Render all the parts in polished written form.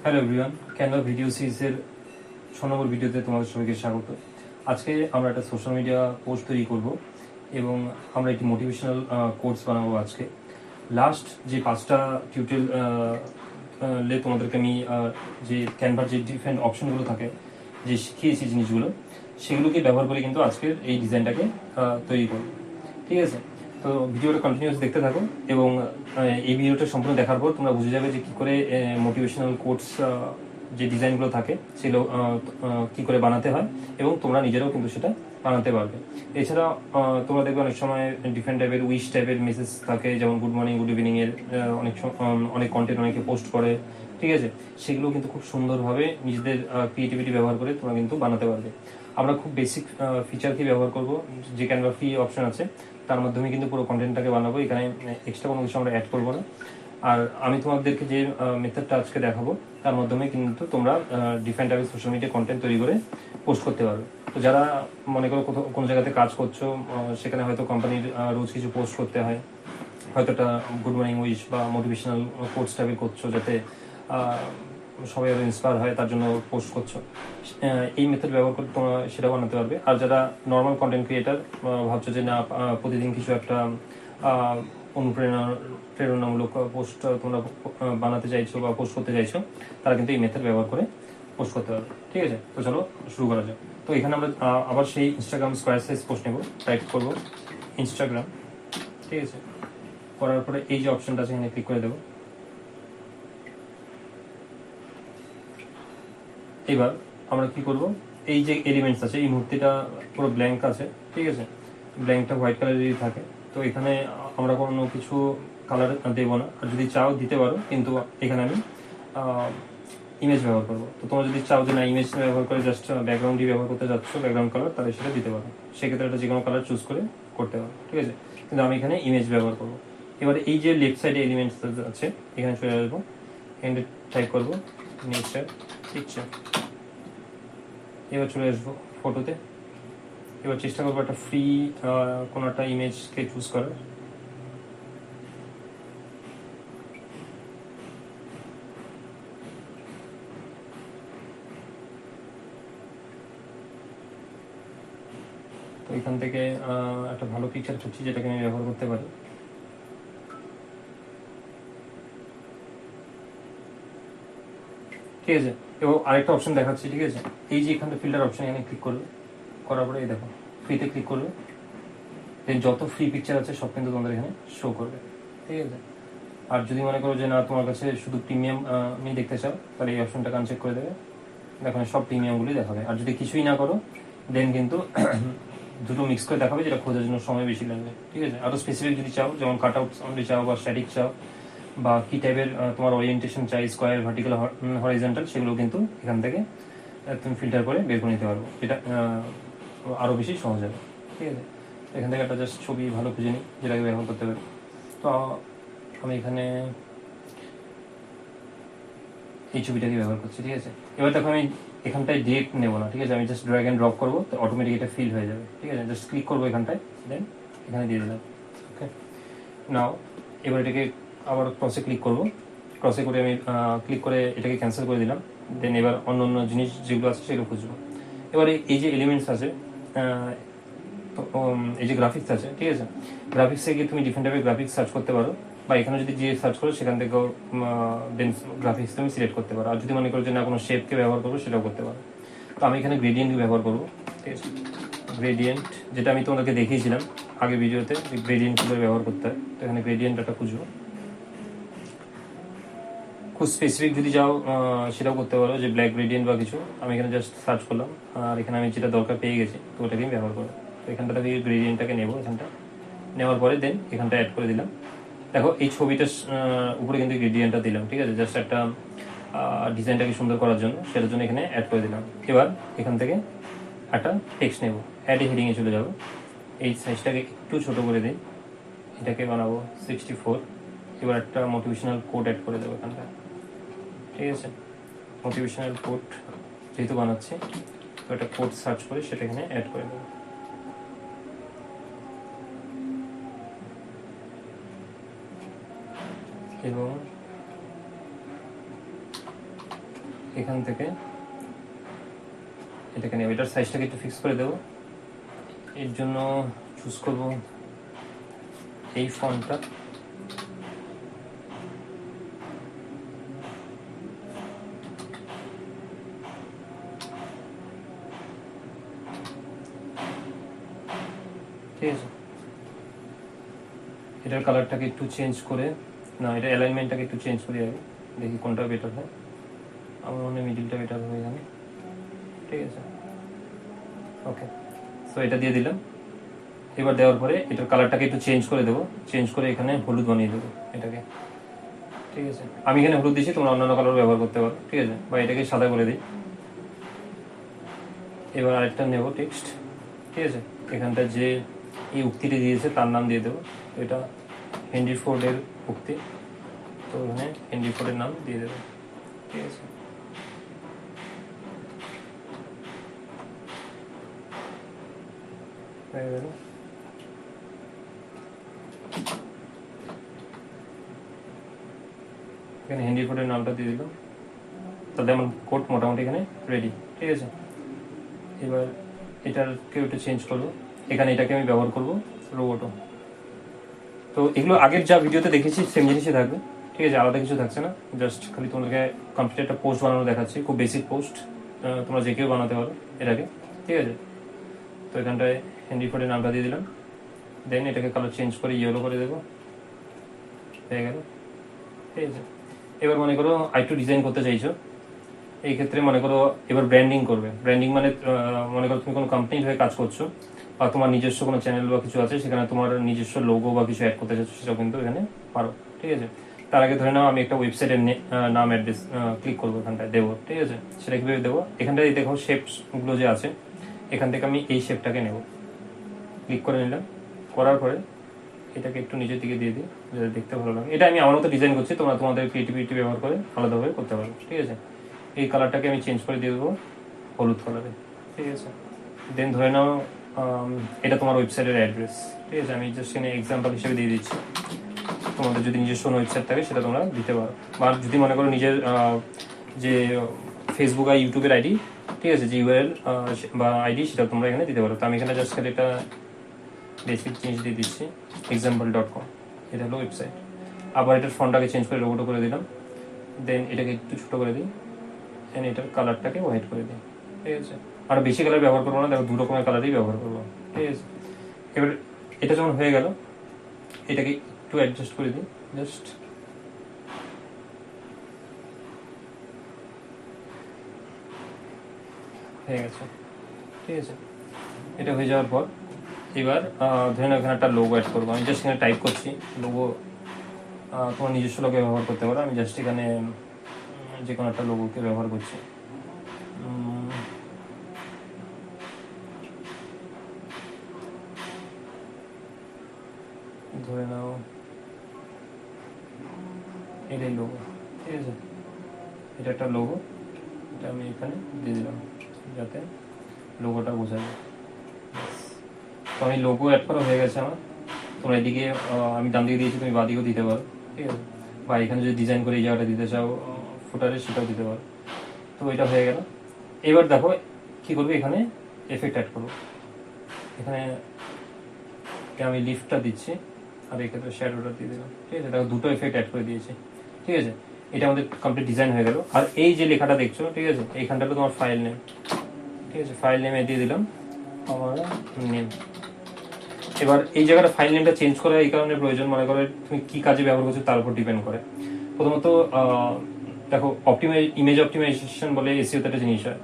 Hello everyone, Canva video সিরিজের 6 নম্বর ভিডিওতে তোমাদের সবাইকে স্বাগত। আজকে আমরা একটা সোশ্যাল মিডিয়া পোস্ট তৈরি করব এবং আমরা একটি মোটিভেশনাল কোর্স বানাবো আজকে। লাস্ট যে 5টা টিউটোরিয়ালে তোমাদেরকে আমি যে ক্যানভার যে ডিফারেন্ট অপশনগুলো থাকে, যে শিখিয়েছি জিনিসগুলো, সেগুলোকে ব্যবহার করে কিন্তু আজকের এই ডিজাইনটাকে তৈরি করব। ঠিক আছে, তো ভিডিওটা কন্টিনিউয়াস দেখতে থাকো এবং এই ভিডিওটা সম্পূর্ণ দেখার পর তোমরা বুঝে যাবে যে কী করে মোটিভেশনাল কোটস যে ডিজাইনগুলো থাকে সেগুলো কী করে বানাতে হয় এবং তোমরা নিজেরাও কিন্তু সেটা বানাতে পারবে। এছাড়া তোমরা দেখবে অনেক সময় ডিফারেন্ট টাইপের উইশ টাইপের মেসেজ থাকে, যেমন গুড মর্নিং, গুড ইভিনিংয়ের অনেক কন্টেন্ট অনেকে পোস্ট করে। ঠিক আছে, সেগুলো কিন্তু খুব সুন্দরভাবে নিজেদের ক্রিয়েটিভিটি ব্যবহার করে তোমরা কিন্তু বানাতে পারবে। আমরা খুব বেসিক ফিচারকে ব্যবহার করব, যে ক্যানভা ফ্রি অপশন আছে তার মাধ্যমে কিন্তু পুরো কন্টেন্টটাকে বানাবো। এখানে এক্সট্রা কোনো কিছু আমরা অ্যাড করবো না। আর আমি তোমাদেরকে যে মেথডটা আজকে দেখাবো তার মাধ্যমে কিন্তু তোমরা ডিফারেন্ট টাইপের সোশ্যাল মিডিয়া কন্টেন্ট তৈরি করে পোস্ট করতে পারবে। তো যারা মনে করো কোথাও কোনো জায়গাতে কাজ করছো, সেখানে হয়তো কোম্পানির রোজ কিছু পোস্ট করতে হয়, হয়তো একটা গুড মর্নিং উইশ বা মোটিভেশনাল কোর্স টাইপের করছো যাতে সবাই আরও ইন্সপায়ার হয়, তার জন্য পোস্ট করছো, এই মেথড ব্যবহার করে তোমরা সেটা বানাতে পারবে। আর যারা নর্মাল কন্টেন্ট ক্রিয়েটার ভাবছো যে না প্রতিদিন কিছু একটা প্রেরণামূলক পোস্ট তোমরা বানাতে চাইছো বা পোস্ট করতে চাইছো, তারা কিন্তু এই মেথড ব্যবহার করে পোস্ট করতে পারবে। ঠিক আছে, তো চলো শুরু করা যাক। তো এখানে আমরা আবার সেই ইনস্টাগ্রাম স্কোয়ার সাইজ পোস্ট নেব, টাইপ করবো ইনস্টাগ্রাম। ঠিক আছে, করার পরে এই যে অপশনটা আছে এখানে ক্লিক করে দেবো। এবার আমরা কি করব, এই যে এলিমেন্টস আছে এই মূর্তিটা পুরো ব্ল্যাঙ্ক আছে। ঠিক আছে, ব্ল্যাঙ্কটা হোয়াইট কালারেরই থাকে। তো এখানে আমরা কোনো কিছু কালার দেবো না, আর যদি চাও দিতে পারো, কিন্তু এখানে আমি ইমেজ ব্যবহার করবো। তো তোমরা যদি চাও যে না ইমেজ ব্যবহার করে জাস্ট ব্যাকগ্রাউন্ডই ব্যবহার করতে যাচ্ছ, ব্যাকগ্রাউন্ড কালার, তাহলে সেটা দিতে পারো। সেক্ষেত্রে একটা যে কোনো কালার চুজ করে করতে পারো। ঠিক আছে, কিন্তু আমি এখানে ইমেজ ব্যবহার করবো। এবার এই যে লেফট সাইডে এলিমেন্টস আছে এখানে চলে আসবো, এখানে টাইপ করবো নেচার পিকচার। এবার চলে আসবো ফটোতে। এবার চেষ্টা করবো একটা ফ্রি কোনো একটা ইমেজকে চুজ করার। তো এখান থেকে একটা ভালো পিকচার খুঁজছি যেটাকে আমি ব্যবহার করতে পারি। ঠিক আছে, এবং আরেকটা অপশন দেখাচ্ছি। ঠিক আছে, এই যে এখানটা ফিল্টার অপশন, এখানে ক্লিক করবে, করার পরে এই দেখো ফ্রিতে ক্লিক করবে, দেন যত ফ্রি পিকচার আছে সব কিন্তু তোমাদের এখানে শো করবে। ঠিক আছে, আর যদি মনে করো যে না তোমার কাছে শুধু প্রিমিয়াম আমি দেখতে চাও, তাহলে এই অপশনটাকে আনচেক করে দেবে, দেখো সব প্রিমিয়ামগুলি দেখাবে। আর যদি কিছুই না করো দেন কিন্তু দুটো মিক্স করে দেখাবে, যেটা খোঁজার জন্য সময় বেশি লাগবে। ঠিক আছে, আরও স্পেসিফিক যদি চাও, যেমন কাট আউট অনলি চাও বা স্ট্যাটিক চাও বা কী টাইপের তোমার ওরিয়েন্টেশন চাই, স্কোয়ার, ভার্টিক্যাল, হরিজন্টাল, সেগুলো কিন্তু এখান থেকে তুমি ফিল্টার করে বের করে নিতে পারবো। এটা আরও বেশি সহজ হবে। ঠিক আছে, এখান থেকে একটা জাস্ট ছবি ভালো খুঁজে নিই যেটাকে ব্যবহার করতে পারি। তো আমি এখানে এই ছবিটাকে ব্যবহার করছি। ঠিক আছে, এবার দেখো আমি এখানটায় ডিরেক্ট নেবো না। ঠিক আছে, আমি জাস্ট ড্র্যাগ অ্যান্ড ড্রপ করবো, তো অটোমেটিক এটা ফিল হয়ে যাবে। ঠিক আছে, জাস্ট ক্লিক করবো এখানটায়, দেন এখানে দিয়ে দিলাম। ওকে, নাও এবার এটাকে আবার ক্রসে ক্লিক করবো, ক্রসে করে আমি ক্লিক করে এটাকে ক্যান্সেল করে দিলাম। দেন এবার অন্য অন্য জিনিস যেগুলো আছে সেগুলো খুঁজবো। এবারে এই যে এলিমেন্টস আছে, এই যে গ্রাফিক্স আছে, ঠিক আছে, গ্রাফিক্সে গিয়ে তুমি ডিফারেন্ট টাইপের গ্রাফিক্স সার্চ করতে পারো, বা এখানে যদি যে সার্চ করো সেখান থেকেও দেন গ্রাফিক্স তুমি সিলেক্ট করতে পারো। আর যদি মনে করো যে না কোনো শেপকে ব্যবহার করবো, সেটাও করতে পারো। তো আমি এখানে গ্রেডিয়েন্ট ব্যবহার করবো। ঠিক আছে, গ্রেডিয়েন্ট যেটা আমি তোমাদেরকে দেখিয়েছিলাম আগে ভিডিওতে, গ্রেডিয়েন্ট কীভাবে ব্যবহার করতে হয়। তো এখানে গ্রেডিয়েন্ট একটা খুঁজবো। খুব স্পেসিফিক যদি যাও সেটাও করতে পারো, যে ব্ল্যাক গ্রেডিয়েন্ট বা কিছু। আমি এখানে জাস্ট সার্চ করলাম, আর এখানে আমি যেটা দরকার পেয়ে গেছি, তো ওটাকেই ব্যবহার করবো। তো এখানটা থেকে গ্রেডিয়েন্টটাকে নেবো, এখানটা নেওয়ার পরে দেন এখানটা অ্যাড করে দিলাম। দেখো এই ছবিটার উপরে কিন্তু গ্রেডিয়েন্টটা দিলাম। ঠিক আছে, জাস্ট একটা ডিজাইনটাকে সুন্দর করার জন্য, সেটার জন্য এখানে অ্যাড করে দিলাম। এবার এখান থেকে একটা টেক্সট নেব, অ্যাড হেডিংয়ে চলে যাব। এই সাইজটাকে একটু ছোট করে দিই, এটাকে বানাবো 64। এবার একটা মোটিভেশনাল কোড অ্যাড করে দেবো এখানটা। ঠিক আছে, মোটিভেশনাল কোড যেহেতু বানাচ্ছি, তো একটা কোড সার্চ করে সেটা এখানে অ্যাড করে দেবো। এবং এখান থেকে এটাকে নেব, এটার সাইজটাকে একটু ফিক্স করে দেবো। এর জন্য চুজ করব এই ফন্টটা, ঠিক আছে। এটার কালারটাকে একটু চেঞ্জ করে, না এটা অ্যালাইনমেন্টটাকে একটু চেঞ্জ করি আগে, দেখি কোনটা বেটার হয়। আমার মনে হয় মিডিলটা বেটার হবে এখানে, ঠিক আছে। ওকে, সো এটা দিয়ে দিলাম। এবার দেওয়ার পরে এটার কালারটাকে একটু চেঞ্জ করে দেবো, চেঞ্জ করে এখানে হলুদ বানিয়ে দেবো এটাকে, ঠিক আছে। আমি এখানে হলুদ দিচ্ছি, তোমরা অন্যান্য কালার ব্যবহার করতে পারো, ঠিক আছে, বা এটাকে সাদা করে দিই। এবার আরেকটা নেব টেক্সট, ঠিক আছে। এখানটা যে এই উক্তিটি দিয়েছে তার নাম দিয়ে দেবো, এটা হেনরি ফোর্ডের উক্তি, তো এখানে হেনরি ফোর্ডের নাম দিয়ে দেবো, ঠিক আছে। হয়ে গেল। এখানে হেনরি ফোর্ডের নামটা দিয়ে দিলাম, তাহলে আমার কোড মোটামুটি এখানে রেডি, ঠিক আছে। এবার এটারকে একটু চেঞ্জ করবো, এখানে এটাকে আমি ব্যবহার করবো রোবটও। তো এগুলো আগের যা ভিডিওতে দেখেছি সেম জিনিসই থাকবে, ঠিক আছে, আলাদা কিছু থাকছে না। জাস্ট খালি তোমাদেরকে কমপ্লিট একটা পোস্ট বানানো দেখাচ্ছি, খুব বেসিক পোস্ট, তোমরা যে কেউ বানাতে পারো এটাকে, ঠিক আছে। তো এখানটায় হেনরি ফোর্ডের নামটা দিয়ে দিলাম, দেন এটাকে কালার চেঞ্জ করে ইয়েলো করে দেবো, হয়ে গেল, ঠিক আছে। এবার মনে করো আরেকটু ডিজাইন করতে চাইছো, এই ক্ষেত্রে মনে করো এবার ব্র্যান্ডিং করবে। ব্র্যান্ডিং মানে মনে করো তুমি কোনো কোম্পানির হয়ে কাজ করছো, বা তোমার নিজস্ব কোনো চ্যানেল বা কিছু আছে, সেখানে তোমার নিজস্ব লোগো বা কিছু অ্যাড করতে চাচ্ছো, সেটাও কিন্তু এখানে পারো, ঠিক আছে। তার আগে ধরে নাও আমি একটা ওয়েবসাইটের নাম অ্যাড্রেস ক্লিক করবো, এখানটায় দেবো, ঠিক আছে। সেটা কীভাবে দেবো, এখানটায় দেখো শেপসগুলো যে আছে, এখান থেকে আমি এই শেপটাকে নেব, ক্লিক করে নিলাম, করার পরে এটাকে একটু নিচের দিকে দিয়ে দিই যাতে দেখতে ভালো লাগে। এটা আমি আমার মতো ডিজাইন করছি, তোমরা তোমাদের ক্রিয়েটিভিটি ব্যবহার করে আলাদাভাবে করতে পারো, ঠিক আছে। এই কালারটাকে আমি চেঞ্জ করে দিয়ে দেবো হলুদ কালারে, ঠিক আছে। দেন ধরে নাও এটা তোমার ওয়েবসাইটের অ্যাড্রেস, ঠিক আছে। আমি জাস্ট এখানে এক্সাম্পল হিসেবে দিয়ে দিচ্ছি, তোমাদের যদি নিজস্ব ওয়েবসাইট থাকে সেটা তোমরা দিতে পারো, বা যদি মনে করো নিজের যে ফেসবুক আর ইউটিউবের আইডি, ঠিক আছে, যে ইউআরএল বা আইডি, সেটা তোমরা এখানে দিতে পারো। তো আমি এখানে জাস্ট খালি একটা বেসিক জিনিস দিয়ে দিচ্ছি, example.com, এটা হলো ওয়েবসাইট। আবার এটার ফন্টটাকে চেঞ্জ করে লোগোটা করে দিলাম, দেন এটাকে একটু ছোটো করে দিই, দেন এটার কালারটাকে হোয়াইট করে দিই, ঠিক আছে। আর বেশি কালার ব্যবহার করবো না, দেখো দু রকমের কালারই ব্যবহার করবো, ঠিক আছে। এবার এটা যখন হয়ে গেল, এটাকে একটু অ্যাডজাস্ট করে দিই, জাস্ট হয়ে গেছে, ঠিক আছে। এটা হয়ে যাওয়ার পর এবার ধরে নাও এখানে একটা লোগো অ্যাড করবো। আমি জাস্ট এখানে টাইপ করছি লোগো, তোমার নিজস্ব লোগো ব্যবহার করতে পারো। আমি জাস্ট এখানে যে কোনো একটা লোগোকে ব্যবহার করছি, ধরে নাও এটাই লোগো, ঠিক আছে। এটা একটা লোগো, এটা আমি এখানে দিয়ে দিলাম যাতে লোগোটা বোঝা যায়। তো আমি লোগো অ্যাড করা হয়ে গেছে আমার। তোমরা এদিকে আমি ডান দিকে দিয়েছি, তুমি বাঁ দিকেও দিতে পারো, ঠিক আছে। বা এখানে যদি ডিজাইন করে এই জায়গাটা দিতে চাও ফুটারে, সেটাও দিতে পারো। তো এটা হয়ে গেল। এবার দেখো কী করবে, এখানে এফেক্ট অ্যাড করবো। এখানে আমি লিফটটা দিচ্ছি, আর এক্ষেত্রে শ্যাডোটা দিয়ে দিলাম, ঠিক আছে। দেখো দুটো এফেক্ট অ্যাড করে দিয়েছি, ঠিক আছে। এটা আমাদের কমপ্লিট ডিজাইন হয়ে গেল। আর এই যে লেখাটা দেখছো, ঠিক আছে, এইখানটা তো তোমার ফাইল নেম, ঠিক আছে। ফাইল নেমে দিয়ে দিলাম আমার নেম। এবার এই জায়গাটা ফাইল নেমটা চেঞ্জ করা এই কারণে প্রয়োজন, মনে করো তুমি কি কাজে ব্যবহার করছো তার উপর ডিপেন্ড করে। প্রথমত দেখো ইমেজ অপটিমাইজেশন বলে এসইওতে একটা জিনিস হয়,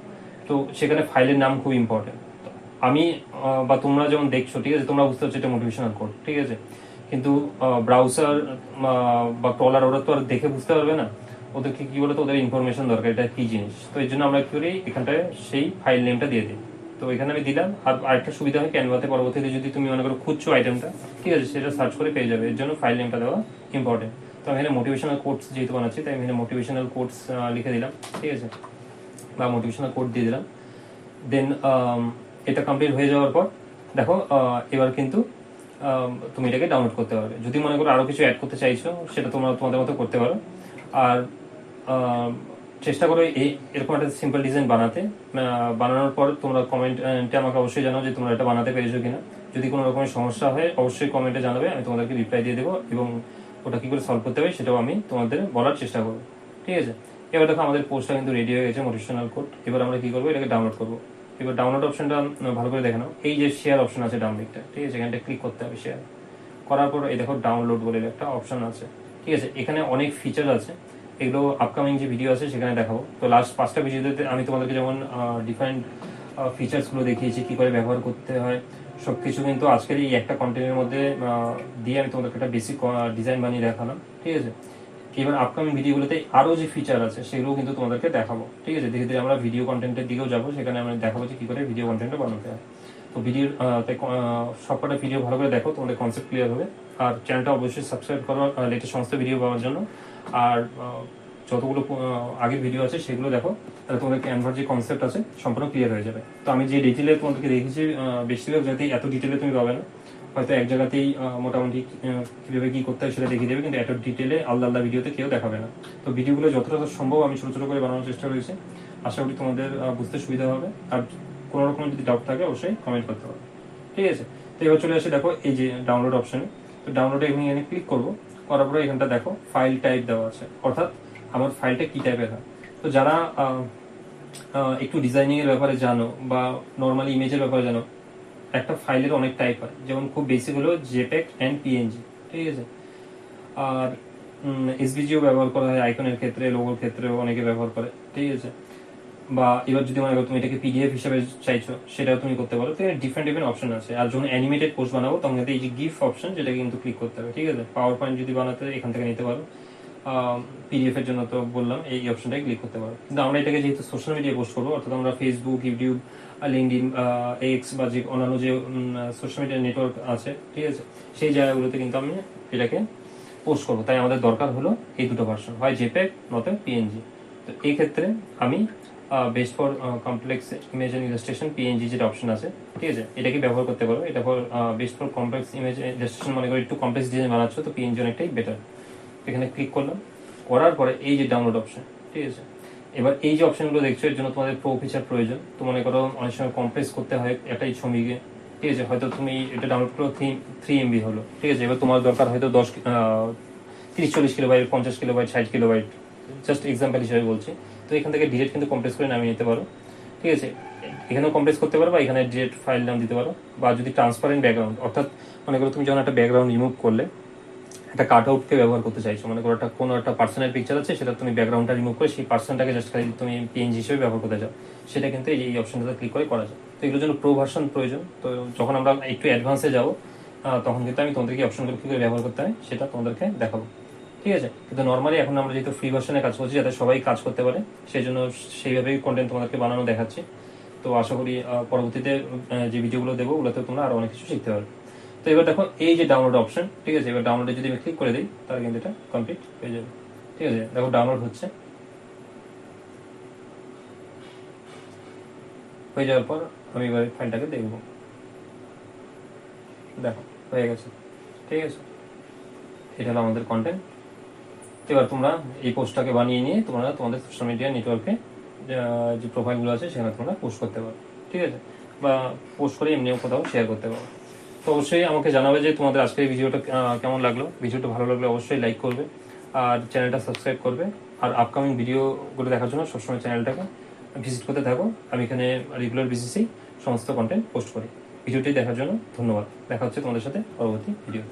তো সেখানে ফাইলের নাম খুব ইম্পর্টেন্ট। আমি বা তোমরা যেমন দেখছো, ঠিক আছে, তোমরা বুঝতে পারছো এটা মোটিভেশনাল কোড, ঠিক আছে। কিন্তু ব্রাউজার বা ট্রলার ওরা তো আর দেখে বুঝতে পারবে না, ওদেরকে কি বলতো ওদের ইনফরমেশন দরকার, এটা কি জিনিস। তো এই জন্য আমরা কি করি, এখানটায় সেই ফাইল নেমটা দিয়ে দিই। তো এখানে আমি দিলাম। আর আরেকটা সুবিধা হয় ক্যানভাতে পরবর্তীতে যদি তুমি মনে করো খুঁজছো আইটেমটা, ঠিক আছে, সেটা সার্চ করে পেয়ে যাবে। এর জন্য ফাইল নেমটা দেওয়া ইম্পর্টেন্ট। তো আমি এখানে মোটিভেশনাল কোডস যেহেতু বানাচ্ছি, তাই আমি এখানে মোটিভেশনাল কোডস লিখে দিলাম, ঠিক আছে, বা মোটিভেশনাল কোড দিয়ে দিলাম। দেন এটা কমপ্লিট হয়ে যাওয়ার পর দেখো এবার কিন্তু তুমি এটাকে ডাউনলোড করতে পারবে। যদি মনে করো আরও কিছু অ্যাড করতে চাইছো, সেটা তোমরা তোমাদের মতো করতে পারো। আর চেষ্টা করো এরকম একটা সিম্পল ডিজাইন বানাতে। বানানোর পর তোমরা কমেন্টে আমাকে অবশ্যই জানাও যে তোমরা এটা বানাতে পেরেছো কিনা। যদি কোনো রকমের সমস্যা হয় অবশ্যই কমেন্টে জানাবে, আমি তোমাদেরকে রিপ্লাই দিয়ে দেবো এবং ওটা কী করে সলভ করতে হবে সেটাও আমি তোমাদের বলার চেষ্টা করবো। ঠিক আছে, এবার দেখো আমাদের পোস্টটা কিন্তু রেডি হয়ে গেছে, মোটিভেশনাল কোড। এবার আমরা কী করবো, এটাকে ডাউনলোড করবো। এবার ডাউনলোড অপশনটা ভালো করে দেখে নাও, এই যে শেয়ার অপশন আছে ডান দিকটা, ঠিক আছে, এখানটা ক্লিক করতে হবে। শেয়ার করার পর এই দেখো ডাউনলোড বলে একটা অপশন আছে। ঠিক আছে, এখানে অনেক ফিচার আছে, এগুলো আপকামিং যে ভিডিও আছে সেখানে দেখাবো। তো লাস্ট 5টা ভিডিওতে আমি তোমাদেরকে যেমন ডিফারেন্ট ফিচার্সগুলো দেখিয়েছি, কী করে ব্যবহার করতে হয় সব কিছু, কিন্তু আজকের এই একটা কন্টেন্টের মধ্যে দিয়ে আমি তোমাদেরকে একটা বেসিক ডিজাইন বানিয়ে দেখালাম। ঠিক আছে, এবার আপকামিং ভিডিওগুলোতে আরও যে ফিচার আছে সেগুলো কিন্তু তোমাদেরকে দেখাবো। ঠিক আছে, ধীরে ধীরে আমরা ভিডিও কন্টেন্টের দিকেও যাবো, সেখানে আমরা দেখাবো যে কী করে ভিডিও কন্টেন্টটা বানাতে হয়। তো ভিডিওর সবকটা ভিডিও ভালো করে দেখো, তোমাদের কনসেপ্ট ক্লিয়ার হবে। আর চ্যানেলটা অবশ্যই সাবস্ক্রাইব করো লেটেস্ট সমস্ত ভিডিও পাওয়ার জন্য। আর যতগুলো আগের ভিডিও আছে সেগুলো দেখো, তাহলে তোমাদের ক্যানভার যে কনসেপ্ট আছে সম্পূর্ণ ক্লিয়ার হয়ে যাবে। তো আমি যে ডিটেলে তোমাদেরকে দেখেছি, বেশিরভাগ যাতে এত ডিটেলে তুমি পাবে না, হয়তো এক জায়গাতেই মোটামুটি কীভাবে কী করতে হয় সেটা দেখিয়ে দেবে, কিন্তু এত ডিটেলে আলাদা আলাদা ভিডিওতে কেউ দেখাবে না। তো ভিডিওগুলো যতটা সম্ভব আমি ছোটো ছোটো করে বানানোর চেষ্টা করেছি, আশা করি তোমাদের বুঝতে সুবিধা হবে। আর কোনো রকম যদি ডাউট থাকে অবশ্যই কমেন্ট করতে হবে। ঠিক আছে, তো এবার চলে আসে দেখো এই যে ডাউনলোড অপশানে। তো ডাউনলোডে এখানে ক্লিক করবো, করার পরে এখানটা দেখো ফাইল টাইপ দেওয়া আছে, অর্থাৎ আমার ফাইলটা কী টাইপের হয়। তো যারা একটু ডিজাইনিংয়ের ব্যাপারে জানো বা নর্মালি ইমেজের ব্যাপারে জানো, একটা ফাইলের অনেক টাইপ হয়, যেমন খুব বেসিক হলো জেপেগ অ্যান্ড পিএনজি। ঠিক আছে, আর এসভিজিও ব্যবহার করা হয় আইকনের ক্ষেত্রে, লোগোর ক্ষেত্রেও অনেকে ব্যবহার করে। ঠিক আছে, বা এবার যদি মনে করো তুমি এটাকে পিডিএফ হিসেবে চাইছো সেটাও তুমি করতে পারো। তো ডিফারেন্ট ডিফারেন্ট অপশন আছে। আর যখন অ্যানিমেটেড পোস্ট বানাবো তখন এই যে গিফ অপশন, যেটাকে কিন্তু ক্লিক করতে হবে। ঠিক আছে, পাওয়ার পয়েন্ট যদি বানাতে এখান থেকে নিতে পারো, পিডিএফ এর জন্য তো বললাম এই অপশনটাই ক্লিক করতে পারো। কিন্তু আমরা এটাকে যেহেতু সোশ্যাল মিডিয়ায় পোস্ট করবো, অর্থাৎ আমরা ফেসবুক, ইউটিউব, লিঙ্কডইন, এক্স বা যে অন্যান্য যে সোশ্যাল মিডিয়া নেটওয়ার্ক আছে, ঠিক আছে, সেই জায়গাগুলোতে কিন্তু আমি এটাকে পোস্ট করবো। তাই আমাদের দরকার হলো এই দুটো ভার্সন, হয় জেপেগ নয়তো পিএনজি। তো এই ক্ষেত্রে আমি best for complex image and illustration PNG যেটা অপশন আছে, ঠিক আছে, এটাকে ব্যবহার করতে পারো। এটা for best for complex image illustration, মনে করো একটু কমপ্লেক্স ডিজাইন বানাচ্ছ, তো পিএনজি অনেকটাই বেটার। এখানে ক্লিক করলাম, করার পরে এই যে ডাউনলোড অপশন, ঠিক আছে, এবার এই যে অপশনগুলো দেখছো এর জন্য তোমাদের প্রো ফিচার প্রয়োজন। তো মনে করো অনেক সময় কমপ্রেস করতে হয় একটাই ছবিকে, ঠিক আছে, হয়তো তুমি এটা ডাউনলোড করো 3 MB হলো, ঠিক আছে, এবার তোমার দরকার হয়তো 30-40 kilobyte, 50 kilobyte, 60 kilobyte, just example হিসেবে বলছি। তো এখান থেকে ডিরেক্ট কিন্তু কমপ্রেস করে নামিয়ে নিতে পারো। ঠিক আছে, এখানেও কমপ্রেস করতে পারো বা এখানে ডিরেক্ট ফাইল নাম দিতে পারো। বা যদি ট্রান্সপারেন্ট ব্যাকগ্রাউন্ড, অর্থাৎ মনে করো তুমি যখন একটা ব্যাকগ্রাউন্ড রিমুভ করলে, একটা কাট আউটকে ব্যবহার করতে চাইছো, মনে করো একটা কোনো একটা পার্সনের পিকচার আছে, সেটা তুমি ব্যাকগ্রাউন্ডটা রিমুভ করে সেই পার্সনটাকে জাস্ট খালি তুমি পিএনজি হিসেবে ব্যবহার করতে চাও, সেটা কিন্তু এই অপশনটাতে ক্লিক করে করা যায়। তো এগুলোর জন্য প্রো ভার্সন প্রয়োজন। তো যখন আমরা একটু অ্যাডভান্সে যাবো তখন কিন্তু আমি তোমাদেরকে অপশনগুলো কী করে ব্যবহার করতে হয় সেটা তোমাদেরকে দেখাবো। ঠিক আছে, কিন্তু নর্মালি এখন আমরা যেহেতু ফ্রি ভার্সনে কাজ করছি যাতে সবাই কাজ করতে পারে, সেই জন্য সেইভাবেই কন্টেন্ট তোমাদেরকে বানানো দেখাচ্ছি। তো আশা করি পরবর্তীতে যে ভিডিওগুলো দেবো ওগুলোতে তোমরা আরও অনেক কিছু শিখতে পারবে। তো এবার দেখো এই যে ডাউনলোড অপশন, ঠিক আছে, এবার ডাউনলোডে যদি আমি ক্লিক করে দিই তাহলে কিন্তু এটা কমপ্লিট হয়ে যাবে। ঠিক আছে, দেখো ডাউনলোড হচ্ছে, হয়ে যাওয়ার পর আমি এবার ফাইলটাকে দেখব। দেখো হয়ে গেছে। ঠিক আছে, এটা হলো আমাদের কন্টেন্ট। এবার তোমরা এই পোস্টটাকে বানিয়ে নিয়ে তোমরা তোমাদের সোশ্যাল মিডিয়া নেটওয়ার্কে যে প্রোফাইলগুলো আছে সেখানে তোমরা পোস্ট করতে পারো। ঠিক আছে, বা পোস্ট করে এমনিও কোথাও শেয়ার করতে পারো। তো অবশ্যই আমাকে জানাবে যে তোমাদের আজকের এই ভিডিওটা কেমন লাগলো। ভিডিওটা ভালো লাগলে অবশ্যই লাইক করবে আর চ্যানেলটা সাবস্ক্রাইব করবে। আর আপকামিং ভিডিওগুলো দেখার জন্য সবসময় চ্যানেলটাকে ভিজিট করতে থাকো। আমি এখানে রেগুলার বেসিসেই সমস্ত কন্টেন্ট পোস্ট করি। ভিডিওটি দেখার জন্য ধন্যবাদ। দেখা হচ্ছে তোমাদের সাথে পরবর্তী ভিডিও।